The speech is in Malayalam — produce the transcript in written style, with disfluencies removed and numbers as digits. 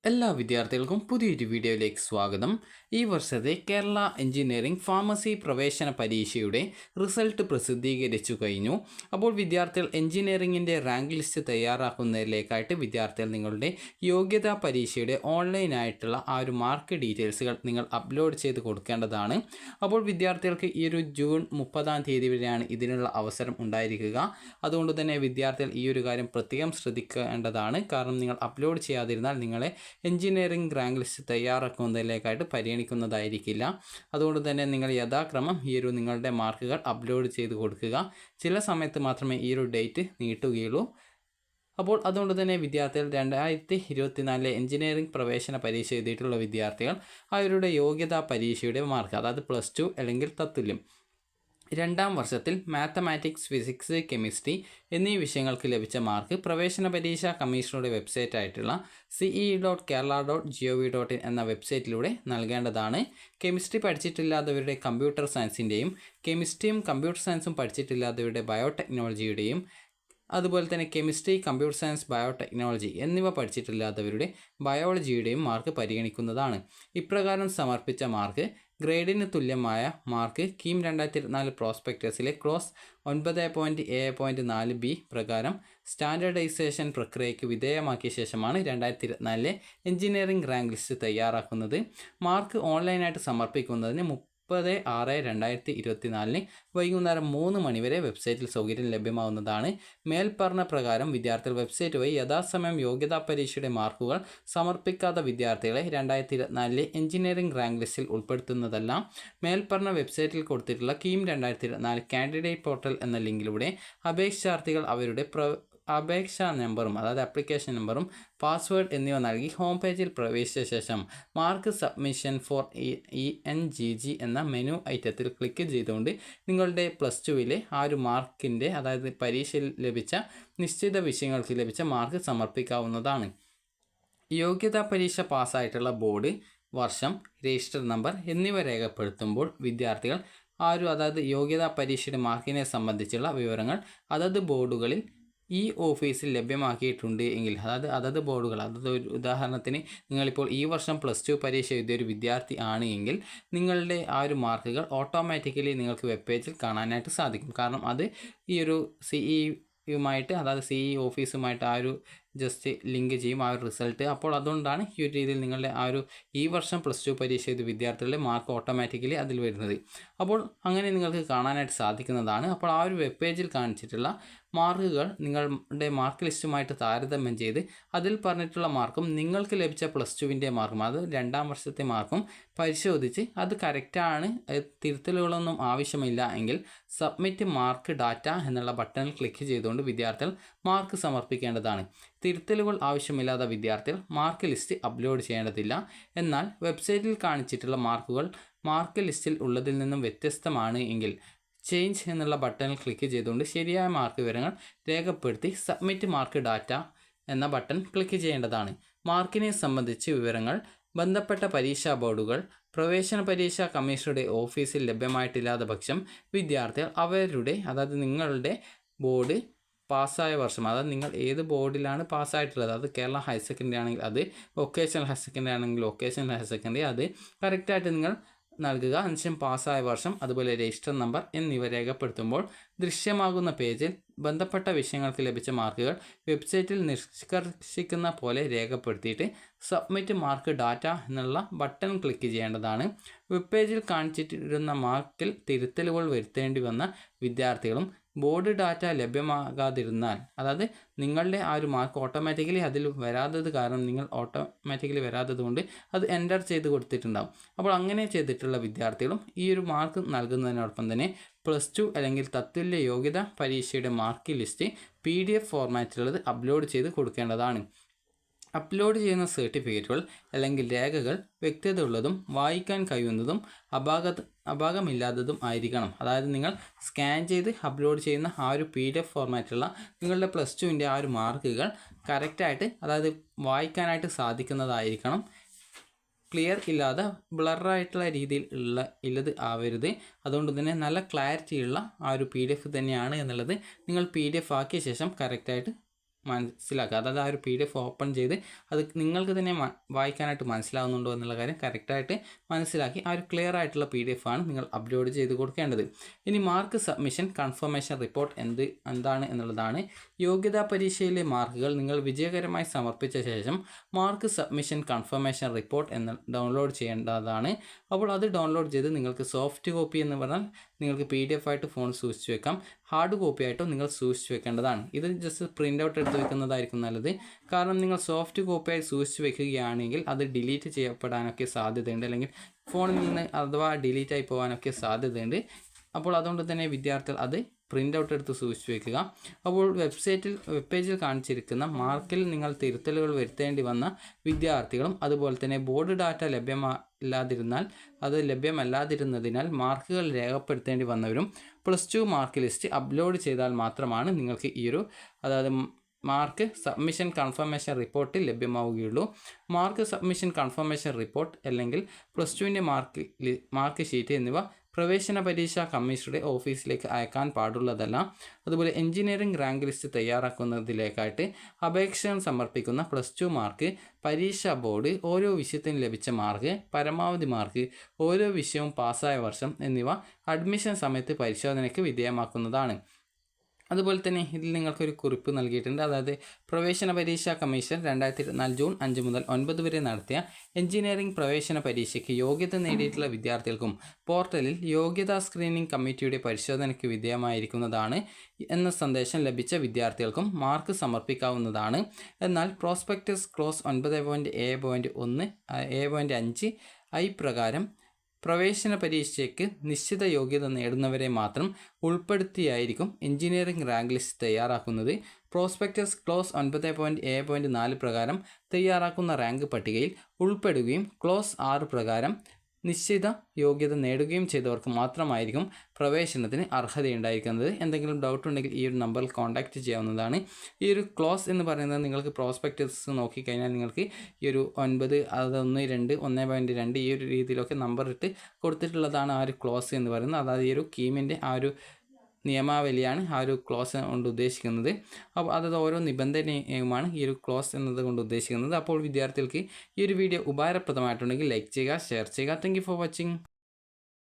എല്ലാ വിദ്യാർത്ഥികൾക്കും പുതിയൊരു വീഡിയോയിലേക്ക് സ്വാഗതം. ഈ വർഷത്തെ കേരള എഞ്ചിനീയറിംഗ് ഫാർമസി പ്രവേശന പരീക്ഷയുടെ റിസൾട്ട് പ്രസിദ്ധീകരിച്ചു കഴിഞ്ഞു. അപ്പോൾ വിദ്യാർത്ഥികൾ എഞ്ചിനീയറിംഗിൻ്റെ റാങ്ക് ലിസ്റ്റ് തയ്യാറാക്കുന്നതിലേക്കായിട്ട് വിദ്യാർത്ഥികൾ നിങ്ങളുടെ യോഗ്യതാ പരീക്ഷയുടെ ഓൺലൈനായിട്ടുള്ള ആ ഒരു മാർക്ക് ഡീറ്റെയിൽസുകൾ നിങ്ങൾ അപ്ലോഡ് ചെയ്ത് കൊടുക്കേണ്ടതാണ്. അപ്പോൾ വിദ്യാർത്ഥികൾക്ക് ഈ ഒരു ജൂൺ 30-ാം തീയതി വരെയാണ് ഇതിനുള്ള അവസരം ഉണ്ടായിരിക്കുക. അതുകൊണ്ട് തന്നെ വിദ്യാർത്ഥികൾ ഈ ഒരു കാര്യം പ്രത്യേകം ശ്രദ്ധിക്കേണ്ടതാണ്. കാരണം നിങ്ങൾ അപ്ലോഡ് ചെയ്യാതിരുന്നാൽ നിങ്ങളെ എഞ്ചിനീയറിംഗ് റാങ്ക് ലിസ്റ്റ് തയ്യാറാക്കുന്നതിലേക്കായിട്ട് പരിഗണിക്കുന്നതായിരിക്കില്ല. അതുകൊണ്ട് തന്നെ നിങ്ങൾ യഥാക്രമം ഈ ഒരു നിങ്ങളുടെ മാർക്കുകൾ അപ്ലോഡ് ചെയ്ത് കൊടുക്കുക. ചില സമയത്ത് മാത്രമേ ഈ ഒരു ഡേറ്റ് നീട്ടുകയുള്ളൂ. അപ്പോൾ അതുകൊണ്ട് തന്നെ വിദ്യാർത്ഥികൾ 2024 എഞ്ചിനീയറിംഗ് പ്രവേശന പരീക്ഷ എഴുതിയിട്ടുള്ള വിദ്യാർത്ഥികൾ അവരുടെ യോഗ്യതാ പരീക്ഷയുടെ മാർക്ക്, അതായത് +2 അല്ലെങ്കിൽ തത്തുല്യം, രണ്ടാം വർഷത്തിൽ മാത്തമാറ്റിക്സ്, ഫിസിക്സ്, കെമിസ്ട്രി എന്നീ വിഷയങ്ങൾക്ക് ലഭിച്ച മാർക്ക് പ്രവേശന പരീക്ഷാ കമ്മീഷനുടെ വെബ്സൈറ്റായിട്ടുള്ള ce.kerala.gov.in എന്ന വെബ്സൈറ്റിലൂടെ നൽകേണ്ടതാണ്. കെമിസ്ട്രി പഠിച്ചിട്ടില്ലാത്തവരുടെ കമ്പ്യൂട്ടർ സയൻസിൻ്റെയും കെമിസ്ട്രിയും കമ്പ്യൂട്ടർ സയൻസും പഠിച്ചിട്ടില്ലാത്തവരുടെ ബയോടെക്നോളജിയുടെയും അതുപോലെ തന്നെ കെമിസ്ട്രി, കമ്പ്യൂട്ടർ സയൻസ്, ബയോടെക്നോളജി എന്നിവ പഠിച്ചിട്ടില്ലാത്തവരുടെ ബയോളജിയുടെയും മാർക്ക് പരിഗണിക്കുന്നതാണ്. ഇപ്രകാരം സമർപ്പിച്ച മാർക്ക് ഗ്രേഡിന് തുല്യമായ മാർക്ക് കീം 2024 പ്രോസ്പെക്ടസിലെ ക്ലോസ് 9.A.4b പ്രകാരം സ്റ്റാൻഡേർഡൈസേഷൻ പ്രക്രിയയ്ക്ക് വിധേയമാക്കിയ ശേഷമാണ് 2024 എഞ്ചിനീയറിംഗ് റാങ്ക് ലിസ്റ്റ് തയ്യാറാക്കുന്നത്. മാർക്ക് ഓൺലൈനായിട്ട് സമർപ്പിക്കുന്നതിന് 30/6/2024 വൈകുന്നേരം 3 മണിവരെ വെബ്സൈറ്റിൽ സൗകര്യം ലഭ്യമാവുന്നതാണ്. മേൽപ്പറഞ്ഞ പ്രകാരം വിദ്യാർത്ഥികൾ വെബ്സൈറ്റ് വഴി യഥാസമയം യോഗ്യതാ പരീക്ഷയുടെ മാർക്കുകൾ സമർപ്പിക്കാത്ത വിദ്യാർത്ഥികളെ 2024 എഞ്ചിനീയറിംഗ് റാങ്ക് ലിസ്റ്റിൽ ഉൾപ്പെടുത്തുന്നതല്ല. മേൽപ്പറഞ്ഞ വെബ്സൈറ്റിൽ കൊടുത്തിട്ടുള്ള കീം 2024 കാൻഡിഡേറ്റ് പോർട്ടൽ എന്ന ലിങ്കിലൂടെ അപേക്ഷാർത്ഥികൾ അവരുടെ അപേക്ഷാ നമ്പറും, അതായത് ആപ്ലിക്കേഷൻ നമ്പറും പാസ്വേഡ് എന്നിവ നൽകി ഹോം പേജിൽ പ്രവേശിച്ച ശേഷം മാർക്ക് സബ്മിഷൻ ഫോർ ENGG എന്ന മെനു ഐറ്റത്തിൽ ക്ലിക്ക് ചെയ്തുകൊണ്ട് നിങ്ങളുടെ +2-ലെ ആ ഒരു മാർക്കിൻ്റെ, അതായത് പരീക്ഷയിൽ ലഭിച്ച നിശ്ചിത വിഷയങ്ങൾക്ക് ലഭിച്ച മാർക്ക് സമർപ്പിക്കാവുന്നതാണ്. യോഗ്യതാ പരീക്ഷ പാസ്സായിട്ടുള്ള ബോർഡ്, വർഷം, രജിസ്റ്റർ നമ്പർ എന്നിവ രേഖപ്പെടുത്തുമ്പോൾ വിദ്യാർത്ഥികൾ അതായത് യോഗ്യതാ പരീക്ഷയുടെ മാർക്കിനെ സംബന്ധിച്ചുള്ള വിവരങ്ങൾ അതത് ബോർഡുകളിൽ ഈ ഓഫീസിൽ ലഭ്യമാക്കിയിട്ടുണ്ട് എങ്കിൽ, അതത് ബോർഡുകൾ, ഒരു ഉദാഹരണത്തിന് നിങ്ങളിപ്പോൾ ഈ വർഷം +2 പരീക്ഷ എഴുതിയൊരു വിദ്യാർത്ഥി ആണ് എങ്കിൽ നിങ്ങളുടെ ആ ഒരു മാർക്കുകൾ ഓട്ടോമാറ്റിക്കലി നിങ്ങൾക്ക് വെബ് പേജിൽ കാണാനായിട്ട് സാധിക്കും. കാരണം അത് ഈ ഒരു CE-യുമായിട്ട്, അതായത് CE ഓഫീസുമായിട്ട് ആ ഒരു ജസ്റ്റ് ലിങ്ക് ചെയ്യും ആ ഒരു റിസൾട്ട്. അപ്പോൾ അതുകൊണ്ടാണ് ഈ ഒരു രീതിയിൽ നിങ്ങളുടെ ആ ഒരു ഈ വർഷം +2 പരീക്ഷ ചെയ്ത വിദ്യാർത്ഥികളുടെ മാർക്ക് ഓട്ടോമാറ്റിക്കലി അതിൽ വരുന്നത്. അപ്പോൾ അങ്ങനെ നിങ്ങൾക്ക് കാണാനായിട്ട് സാധിക്കുന്നതാണ്. അപ്പോൾ ആ ഒരു വെബ് പേജിൽ കാണിച്ചിട്ടുള്ള മാർക്കുകൾ നിങ്ങളുടെ മാർക്ക് ലിസ്റ്റുമായിട്ട് താരതമ്യം ചെയ്ത് അതിൽ പറഞ്ഞിട്ടുള്ള മാർക്കും നിങ്ങൾക്ക് ലഭിച്ച +2-ൻ്റെ മാർക്കും, അത് രണ്ടാം വർഷത്തെ മാർക്കും പരിശോധിച്ച് അത് കറക്റ്റാണ്, തിരുത്തലുകളൊന്നും ആവശ്യമില്ല എങ്കിൽ സബ്മിറ്റ് മാർക്ക് ഡാറ്റ എന്നുള്ള ബട്ടണിൽ ക്ലിക്ക് ചെയ്തുകൊണ്ട് വിദ്യാർത്ഥികൾ മാർക്ക് സമർപ്പിക്കേണ്ടതാണ്. തിരുത്തലുകൾ ആവശ്യമില്ലാത്ത വിദ്യാർത്ഥികൾ മാർക്ക് ലിസ്റ്റ് അപ്ലോഡ് ചെയ്യേണ്ടതില്ല. എന്നാൽ വെബ്സൈറ്റിൽ കാണിച്ചിട്ടുള്ള മാർക്കുകൾ മാർക്ക് ലിസ്റ്റിൽ ഉള്ളതിൽ നിന്നും വ്യത്യസ്തമാണ് എങ്കിൽ ചേഞ്ച് എന്നുള്ള ബട്ടണിൽ ക്ലിക്ക് ചെയ്തുകൊണ്ട് ശരിയായ മാർക്ക് വിവരങ്ങൾ രേഖപ്പെടുത്തി സബ്മിറ്റ് മാർക്ക് ഡാറ്റ എന്ന ബട്ടൺ ക്ലിക്ക് ചെയ്യേണ്ടതാണ്. മാർക്കിനെ സംബന്ധിച്ച് വിവരങ്ങൾ ബന്ധപ്പെട്ട പരീക്ഷാ ബോർഡുകൾ, പ്രവേശന പരീക്ഷാ കമ്മീഷനുടെ ഓഫീസിൽ ലഭ്യമായിട്ടില്ലാത്ത പക്ഷം വിദ്യാർത്ഥികൾ അവരുടെ, അതായത് നിങ്ങളുടെ ബോർഡ് പാസ്സായ വർഷം, അതായത് നിങ്ങൾ ഏത് ബോർഡിലാണ് പാസ്സായിട്ടുള്ളത്, അത് കേരള ഹയർ സെക്കൻഡറി ആണെങ്കിൽ അത്, വൊക്കേഷണൽ ഹയർ സെക്കൻഡറി ആണെങ്കിൽ വൊക്കേഷണൽ ഹയർ സെക്കൻഡറി, അത് കറക്റ്റായിട്ട് നിങ്ങൾ നൽകുക. അതിനുശേഷം പാസ്സായ വർഷം, അതുപോലെ രജിസ്റ്റർ നമ്പർ എന്നിവ രേഖപ്പെടുത്തുമ്പോൾ ദൃശ്യമാകുന്ന പേജിൽ ബന്ധപ്പെട്ട വിഷയങ്ങൾക്ക് ലഭിച്ച മാർക്കുകൾ വെബ്സൈറ്റിൽ നിഷ്കർഷിക്കുന്ന പോലെ രേഖപ്പെടുത്തിയിട്ട് സബ്മിറ്റ് മാർക്ക് ഡാറ്റ എന്നുള്ള ബട്ടൺ ക്ലിക്ക് ചെയ്യേണ്ടതാണ്. വെബ് പേജിൽ കാണിച്ചിട്ടിരുന്ന മാർക്കിൽ തിരുത്തലുകൾ വരുത്തേണ്ടി വന്ന വിദ്യാർത്ഥികളും ബോർഡ് ഡാറ്റ ലഭ്യമാകാതിരുന്നാൽ, അതായത് നിങ്ങളുടെ ആ ഒരു മാർക്ക് ഓട്ടോമാറ്റിക്കലി അതിൽ വരാത്തത് കാരണം, നിങ്ങൾ ഓട്ടോമാറ്റിക്കലി വരാത്തത് കൊണ്ട് അത് എൻ്റർ ചെയ്ത് കൊടുത്തിട്ടുണ്ടാകും. അപ്പോൾ അങ്ങനെ ചെയ്തിട്ടുള്ള വിദ്യാർത്ഥികളും ഈ ഒരു മാർക്ക് നൽകുന്നതിനോടൊപ്പം തന്നെ +2 അല്ലെങ്കിൽ തത്തുല്യ യോഗ്യത പരീക്ഷയുടെ മാർക്ക് ലിസ്റ്റ് PDF ഫോർമാറ്റിലുള്ളത് അപ്ലോഡ് ചെയ്ത് കൊടുക്കേണ്ടതാണ്. അപ്ലോഡ് ചെയ്യുന്ന സർട്ടിഫിക്കറ്റുകൾ അല്ലെങ്കിൽ രേഖകൾ വ്യക്തതയുള്ളതും വായിക്കാൻ കഴിയുന്നതും അപാകമില്ലാത്തതും ആയിരിക്കണം. അതായത് നിങ്ങൾ സ്കാൻ ചെയ്ത് അപ്ലോഡ് ചെയ്യുന്ന ആ ഒരു PDF ഫോർമാറ്റുള്ള നിങ്ങളുടെ +2-ൻ്റെ ആ ഒരു മാർക്കുകൾ കറക്റ്റായിട്ട്, അതായത് വായിക്കാനായിട്ട് സാധിക്കുന്നതായിരിക്കണം. ക്ലിയർ ഇല്ലാതെ ബ്ലറായിട്ടുള്ള രീതിയിൽ ഉള്ളത് ആവരുത്. അതുകൊണ്ട് തന്നെ നല്ല ക്ലാരിറ്റിയുള്ള ആ ഒരു PDF തന്നെയാണ് എന്നുള്ളത് നിങ്ങൾ PDF ആക്കിയ ശേഷം കറക്റ്റായിട്ട് മനസ്സിലാക്കുക. അതായത് ആ ഒരു PDF ഓപ്പൺ ചെയ്ത് അത് നിങ്ങൾക്ക് തന്നെ വായിക്കാനായിട്ട് മനസ്സിലാവുന്നുണ്ടോ എന്നുള്ള കാര്യം കറക്റ്റായിട്ട് മനസ്സിലാക്കി ആ ഒരു ക്ലിയർ ആയിട്ടുള്ള PDF ആണ് നിങ്ങൾ അപ്ലോഡ് ചെയ്ത് കൊടുക്കേണ്ടത്. ഇനി മാർക്ക് സബ്മിഷൻ കൺഫർമേഷൻ റിപ്പോർട്ട് എന്താണ് എന്നുള്ളതാണ്. യോഗ്യതാ പരീക്ഷയിലെ മാർക്കുകൾ നിങ്ങൾ വിജയകരമായി സമർപ്പിച്ച ശേഷം mark submission confirmation report download ചെയ്യേണ്ടതാണ്. അപ്പോൾ അത് ഡൗൺലോഡ് ചെയ്ത് നിങ്ങൾക്ക് സോഫ്റ്റ് കോപ്പി എന്ന് പറഞ്ഞാൽ നിങ്ങൾക്ക് PDF ആയിട്ട് ഫോൺ സൂക്ഷിച്ച് വെക്കാം, ഹാർഡ് കോപ്പി ആയിട്ടോ നിങ്ങൾ സൂക്ഷിച്ച് വെക്കേണ്ടതാണ്. ഇത് ജസ്റ്റ് പ്രിൻ്റ് ഔട്ട് എടുത്ത് വെക്കുന്നതായിരിക്കും നല്ലത്. കാരണം നിങ്ങൾ സോഫ്റ്റ് കോപ്പിയായി സൂക്ഷിച്ച് വെക്കുകയാണെങ്കിൽ അത് ഡിലീറ്റ് ചെയ്യപ്പെടാനൊക്കെ സാധ്യതയുണ്ട്, അല്ലെങ്കിൽ ഫോണിൽ നിന്ന് അഥവാ ഡിലീറ്റ് ആയി പോകാനൊക്കെ സാധ്യതയുണ്ട്. അപ്പോൾ അതുകൊണ്ട് തന്നെ വിദ്യാർത്ഥികൾ അത് പ്രിൻ്റ് ഔട്ട് എടുത്ത് സൂക്ഷിച്ച് വെക്കുക. അപ്പോൾ വെബ് പേജിൽ കാണിച്ചിരിക്കുന്ന മാർക്കിൽ നിങ്ങൾ തിരുത്തലുകൾ വരുത്തേണ്ടി വന്ന വിദ്യാർത്ഥികളും അതുപോലെ തന്നെ ബോർഡ് ഡാറ്റ ലഭ്യമല്ലാതിരുന്നതിനാൽ മാർക്കുകൾ രേഖപ്പെടുത്തേണ്ടി വന്നവരും +2 മാർക്ക് ലിസ്റ്റ് അപ്ലോഡ് ചെയ്താൽ മാത്രമാണ് നിങ്ങൾക്ക് അതായത് മാർക്ക് സബ്മിഷൻ കൺഫർമേഷൻ റിപ്പോർട്ട് ലഭ്യമാവുകയുള്ളൂ. മാർക്ക് സബ്മിഷൻ കൺഫർമേഷൻ റിപ്പോർട്ട് അല്ലെങ്കിൽ +2ൻ്റെ മാർക്ക് ഷീറ്റ് എന്നിവ പ്രവേശന പരീക്ഷാ കമ്മീഷണറുടെ ഓഫീസിലേക്ക് അയക്കാൻ പാടുള്ളതല്ല. അതുപോലെ എഞ്ചിനീയറിംഗ് റാങ്ക് ലിസ്റ്റ് തയ്യാറാക്കുന്നതിലേക്കായിട്ട് അപേക്ഷ സമർപ്പിക്കുന്ന +2 മാർക്ക്, പരീക്ഷാ ബോർഡ്, ഓരോ വിഷയത്തിനും ലഭിച്ച മാർക്ക്, പരമാവധി മാർക്ക്, ഓരോ വിഷയവും പാസ്സായ വർഷം എന്നിവ അഡ്മിഷൻ സമയത്ത് പരിശോധനയ്ക്ക് വിധേയമാക്കുന്നതാണ്. അതുപോലെ തന്നെ ഇതിൽ നിങ്ങൾക്കൊരു കുറിപ്പ് നൽകിയിട്ടുണ്ട്. അതായത് പ്രവേശന പരീക്ഷാ കമ്മീഷൻ 2024 ജൂൺ 5 മുതൽ 9 വരെ നടത്തിയ എഞ്ചിനീയറിംഗ് പ്രവേശന പരീക്ഷയ്ക്ക് യോഗ്യത നേടിയിട്ടുള്ള വിദ്യാർത്ഥികൾക്കും പോർട്ടലിൽ യോഗ്യതാ സ്ക്രീനിംഗ് കമ്മിറ്റിയുടെ പരിശോധനയ്ക്ക് വിധേയമായിരിക്കുന്നതാണ് എന്ന സന്ദേശം ലഭിച്ച വിദ്യാർത്ഥികൾക്കും മാർക്ക് സമർപ്പിക്കാവുന്നതാണ്. എന്നാൽ പ്രോസ്പെക്ടസ് ക്ലോസ് 9.A.1 I പ്രകാരം പ്രവേശന പരീക്ഷയ്ക്ക് നിശ്ചിത യോഗ്യത നേടുന്നവരെ മാത്രം ഉൾപ്പെടുത്തിയായിരിക്കും എഞ്ചിനീയറിംഗ് റാങ്ക് ലിസ്റ്റ് തയ്യാറാക്കുന്നത്. പ്രോസ്പെക്ടസ് ക്ലോസ് 9.A.4 പ്രകാരം തയ്യാറാക്കുന്ന റാങ്ക് പട്ടികയിൽ ഉൾപ്പെടുകയും ക്ലോസ് 6 പ്രകാരം നിശ്ചിത യോഗ്യത നേടുകയും ചെയ്തവർക്ക് മാത്രമായിരിക്കും പ്രവേശനത്തിന് അർഹതയുണ്ടായിരിക്കുന്നത്. എന്തെങ്കിലും ഡൗട്ട് ഉണ്ടെങ്കിൽ ഈ ഒരു നമ്പറിൽ കോൺടാക്റ്റ് ചെയ്യാവുന്നതാണ്. ഈ ഒരു ക്ലോസ് എന്ന് പറയുന്നത് നിങ്ങൾക്ക് പ്രോസ്പെക്ടസ് നോക്കിക്കഴിഞ്ഞാൽ നിങ്ങൾക്ക് ഈ ഒരു 9, 1, 2, 1.2 ഈ ഒരു രീതിയിലൊക്കെ നമ്പർ ഇട്ട് കൊടുത്തിട്ടുള്ളതാണ് ആ ഒരു ക്ലോസ് എന്ന് പറയുന്നത്. അതായത് ഈ ഒരു കീമിൻ്റെ ആ ഒരു നിയമാവലിയാണ് ആ ഒരു ക്ലോസ് കൊണ്ട് ഉദ്ദേശിക്കുന്നത്. അപ്പോൾ അതായത് ഓരോ നിബന്ധനയുമാണ് ഈ ഒരു ക്ലോസ് എന്നത് കൊണ്ട് ഉദ്ദേശിക്കുന്നത്. അപ്പോൾ വിദ്യാർത്ഥികൾക്ക് ഈ ഒരു വീഡിയോ ഉപകാരപ്രദമായിട്ടുണ്ടെങ്കിൽ ലൈക്ക് ചെയ്യുക, ഷെയർ ചെയ്യുക. Thank you for watching.